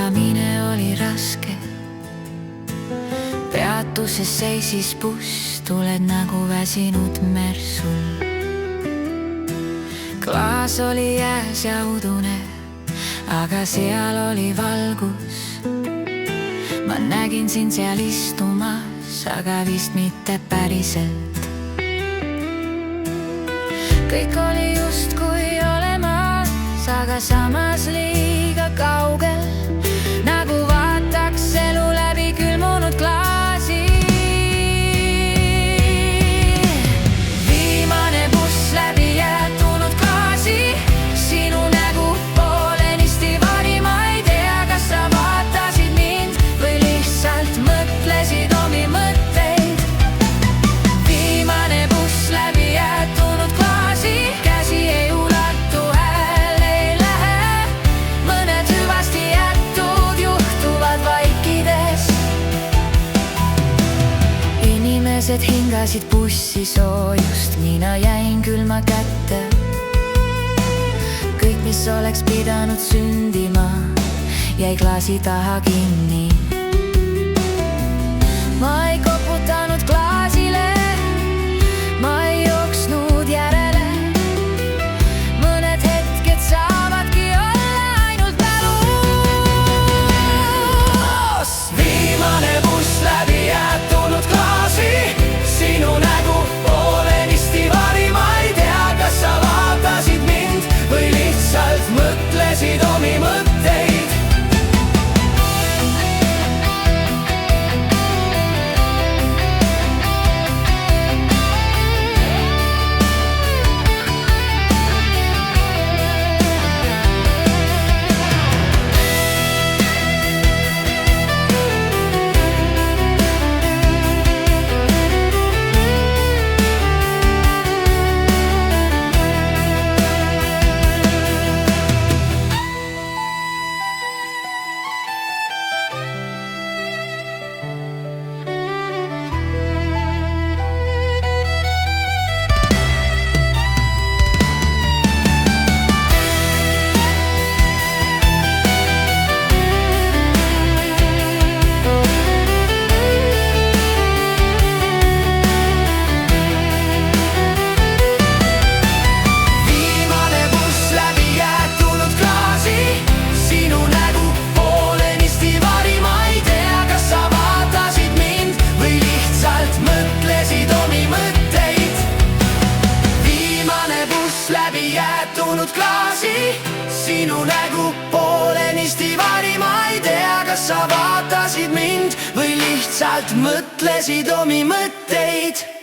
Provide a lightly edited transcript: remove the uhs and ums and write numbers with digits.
ajamine oli raske. Peatuses seisis buss, tuled nagu väsinud mersul. Klaas oli jääs ja udune, aga seal oli valgus. Ma nägin sind seal istumas, aga vist mitte päriselt. Kõik oli justkui olemas, aga samas liiga kaugel, nagu vaataks elu läbi külmunud klaasi. Viimane buss läbi jäätunud klaasi, sinu nägu poolenisti vari. Ma ei tea, kas sa vaatasid mind või lihtsalt mõtlesid omi mõtteid. Viimane buss läbi jäätunud klaasi, käsi ei ulatu, hääl ei lähe. Mõned hüvasti jätud juhtuvad vaikides. Inimesed hingasid bussi soojust, mina jäin külma kätte. Kõik, mis oleks pidanud sündima, jäi klaasi taha kinni. Ma ei koputanud klaasile, ma ei jooksnud järele. Mõned hetked saavadki olla ainult mälus. Viimane buss läbi jäätunud klaasi, sinu nägu poolenisti vari. Ma ei tea, kas sa vaatasid mind või lihtsalt mõtlesid omi mõtteid. Läbi jäätunud klaasi, sinu nägu poolenisti vari. Ma ei tea, kas sa vaatasid mind või lihtsalt mõtlesid omi mõtteid.